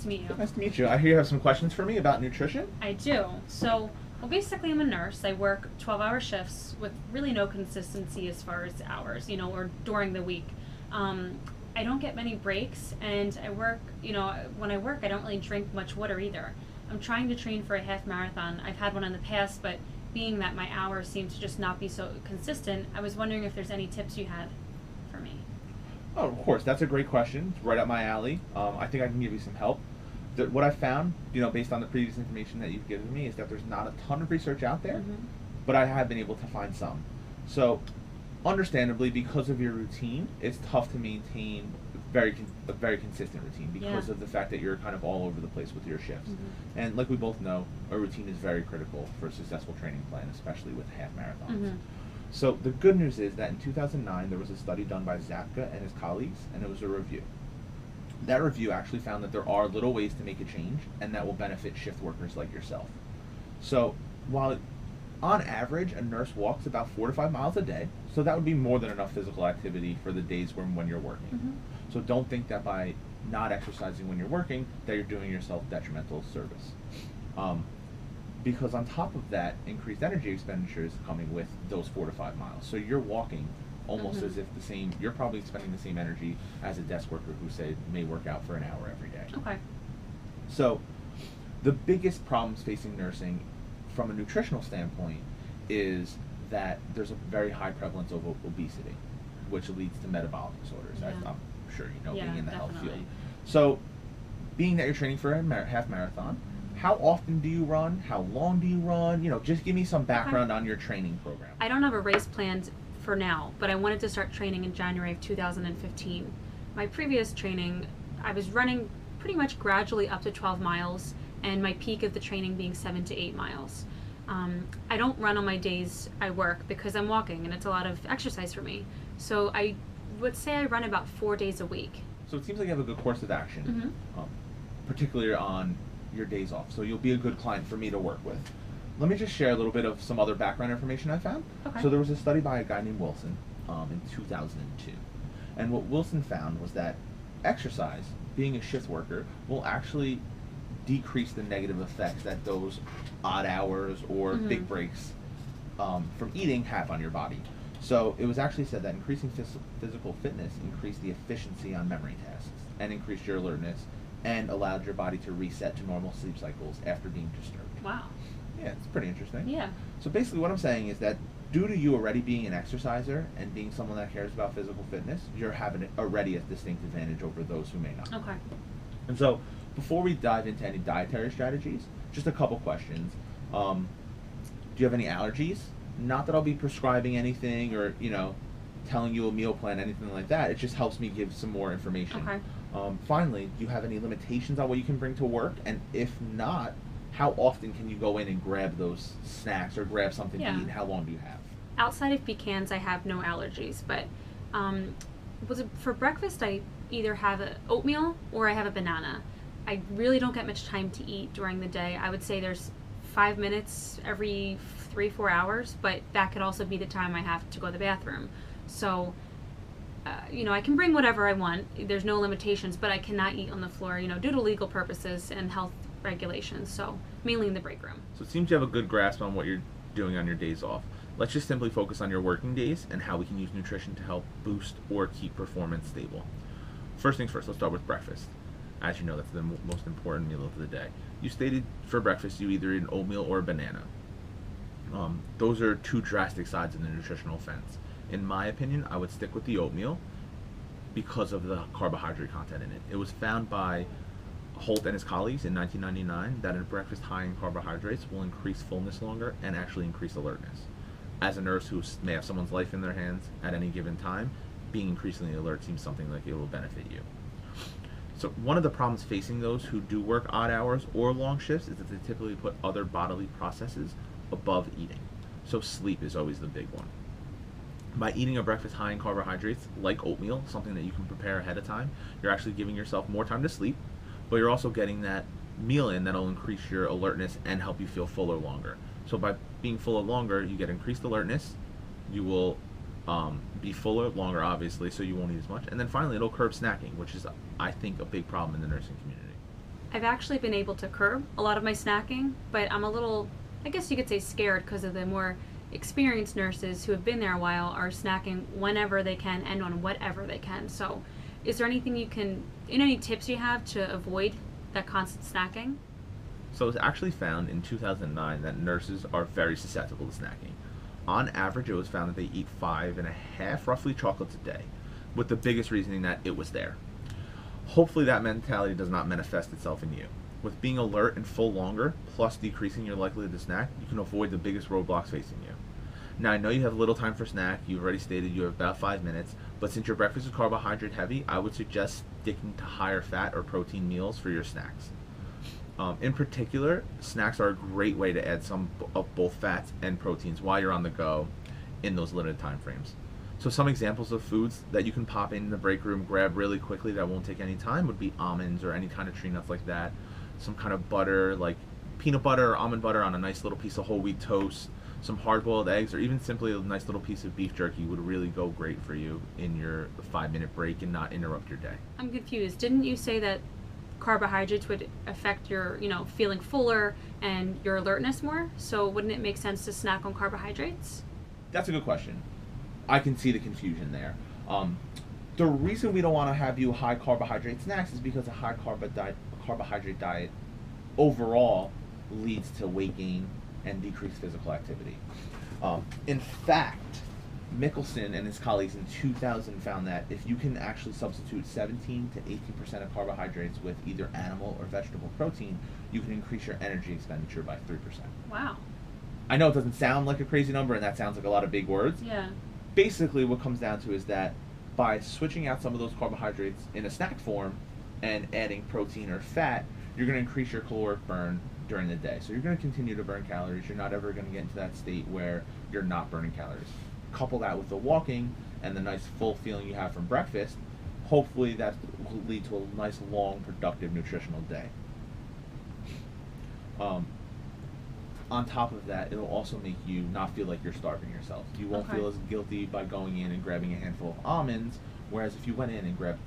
Nice to meet you. Nice to meet you. I hear you have some questions for me about nutrition. I do. So, well, basically, I'm a nurse. I work 12-hour shifts with really no consistency as far as hours, or during the week. I don't get many breaks, and I work, when I work, I don't really drink much water either. I'm trying to train for a half marathon. I've had one in the past, but being that my hours seem to just not be so consistent, I was wondering if there's any tips you had for me. Oh, of course. That's a great question. It's right up my alley. I think I can give you some help. What I found, based on the previous information that you've given me, is that there's not a ton of research out there, but I have been able to find some. So, understandably, because of your routine, it's tough to maintain a very consistent routine because of the fact that you're kind of all over the place with your shifts. And like we both know, a routine is very critical for a successful training plan, especially with half marathons. So the good news is that in 2009, there was a study done by Zapka and his colleagues, and it was a review. That review actually found that there are little ways to make a change, and that will benefit shift workers like yourself. So while on average, a nurse walks about 4 to 5 miles a day, so that would be more than enough physical activity for the days when you're working. So don't think that by not exercising when you're working, that you're doing yourself detrimental service. Because on top of that, increased energy expenditure is coming with those 4 to 5 miles. So you're walking almost as if you're probably spending the same energy as a desk worker who, say, may work out for an hour every day. Okay. So the biggest problems facing nursing from a nutritional standpoint is that there's a very high prevalence of obesity, which leads to metabolic disorders, as I'm sure you know, being in the health field. So being that you're training for a half marathon, how often do you run? How long do you run? Just give me some background on your training program. I don't have a race planned for now, but I wanted to start training in January of 2015. My previous training, I was running pretty much gradually up to 12 miles, and my peak of the training being 7 to 8 miles. I don't run on my days I work because I'm walking, and it's a lot of exercise for me. So I would say I run about 4 days a week. So it seems like you have a good course of action, particularly on your days off. So you'll be a good client for me to work with. Let me just share a little bit of some other background information I found. Okay. So there was a study by a guy named Wilson in 2002. And what Wilson found was that exercise, being a shift worker, will actually decrease the negative effects that those odd hours or big breaks from eating have on your body. So it was actually said that increasing physical fitness increased the efficiency on memory tasks and increased your alertness and allowed your body to reset to normal sleep cycles after being disturbed. Wow. Yeah, it's pretty interesting. Yeah. So basically what I'm saying is that due to you already being an exerciser and being someone that cares about physical fitness, you're having already a distinct advantage over those who may not. Okay. And so before we dive into any dietary strategies, just a couple questions. Do you have any allergies? Not that I'll be prescribing anything or, telling you a meal plan, anything like that. It just helps me give some more information. Okay. Finally, do you have any limitations on what you can bring to work? And if not, how often can you go in and grab those snacks or grab something to eat? And how long do you have? Outside of pecans, I have no allergies, but for breakfast, I either have oatmeal or I have a banana. I really don't get much time to eat during the day. I would say there's 5 minutes every 3-4 hours, but that could also be the time I have to go to the bathroom. So, I can bring whatever I want. There's no limitations, but I cannot eat on the floor, due to legal purposes and health regulations. So, mainly in the break room. So it seems you have a good grasp on what you're doing on your days off. Let's just simply focus on your working days and how we can use nutrition to help boost or keep performance stable. First things first, let's start with breakfast. As you know, that's the most important meal of the day. You stated for breakfast you either eat an oatmeal or a banana. Those are two drastic sides of the nutritional fence. In my opinion, I would stick with the oatmeal because of the carbohydrate content in it. It was found by Holt and his colleagues in 1999 that a breakfast high in carbohydrates will increase fullness longer and actually increase alertness. As a nurse who may have someone's life in their hands at any given time, being increasingly alert seems something like it will benefit you. So one of the problems facing those who do work odd hours or long shifts is that they typically put other bodily processes above eating. So sleep is always the big one. By eating a breakfast high in carbohydrates, like oatmeal, something that you can prepare ahead of time, you're actually giving yourself more time to sleep, but you're also getting that meal in that'll increase your alertness and help you feel fuller longer. So by being fuller longer, you get increased alertness, you will be fuller longer, obviously, so you won't eat as much. And then finally, it'll curb snacking, which is, I think, a big problem in the nursing community. I've actually been able to curb a lot of my snacking, but I'm a little, I guess you could say, scared because of the more experienced nurses who have been there a while are snacking whenever they can and on whatever they can. So, is there anything any tips you have to avoid that constant snacking? So it was actually found in 2009 that nurses are very susceptible to snacking. On average, it was found that they eat 5.5 roughly chocolates a day, with the biggest reasoning that it was there. Hopefully that mentality does not manifest itself in you. With being alert and full longer, plus decreasing your likelihood to snack, you can avoid the biggest roadblocks facing you. Now I know you have little time for snack, you've already stated you have about 5 minutes, but since your breakfast is carbohydrate heavy, I would suggest sticking to higher fat or protein meals for your snacks. In particular, snacks are a great way to add some of both fats and proteins while you're on the go in those limited time frames. So some examples of foods that you can pop in the break room, grab really quickly that won't take any time would be almonds or any kind of tree nuts like that. Some kind of butter like peanut butter or almond butter on a nice little piece of whole wheat toast. Some hard-boiled eggs or even simply a nice little piece of beef jerky would really go great for you in your 5-minute break and not interrupt your day. I'm confused. Didn't you say that carbohydrates would affect your, feeling fuller and your alertness more? So wouldn't it make sense to snack on carbohydrates? That's a good question. I can see the confusion there. The reason we don't want to have you high carbohydrate snacks is because a high carbohydrate diet overall leads to weight gain and decreased physical activity. In fact, Mickelson and his colleagues in 2000 found that if you can actually substitute 17 to 18% of carbohydrates with either animal or vegetable protein, you can increase your energy expenditure by 3%. Wow. I know it doesn't sound like a crazy number and that sounds like a lot of big words. Yeah. Basically what comes down to is that by switching out some of those carbohydrates in a snack form and adding protein or fat, you're going to increase your caloric burn during the day. So you're going to continue to burn calories. You're not ever going to get into that state where you're not burning calories. Couple that with the walking and the nice full feeling you have from breakfast, hopefully that will lead to a nice long productive nutritional day. On top of that, it'll also make you not feel like you're starving yourself. You won't feel as guilty by going in and grabbing a handful of almonds, whereas if you went in and grabbed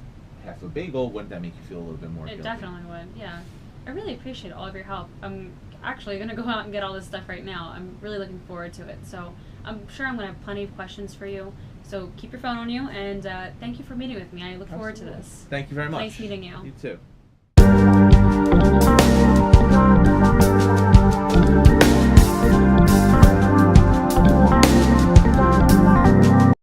half a bagel, wouldn't that make you feel a little bit more guilty? It definitely would, yeah. I really appreciate all of your help. I'm actually going to go out and get all this stuff right now. I'm really looking forward to it. So I'm sure I'm going to have plenty of questions for you. So keep your phone on you, and thank you for meeting with me. I look forward to this. Thank you very much. Nice meeting you. You too.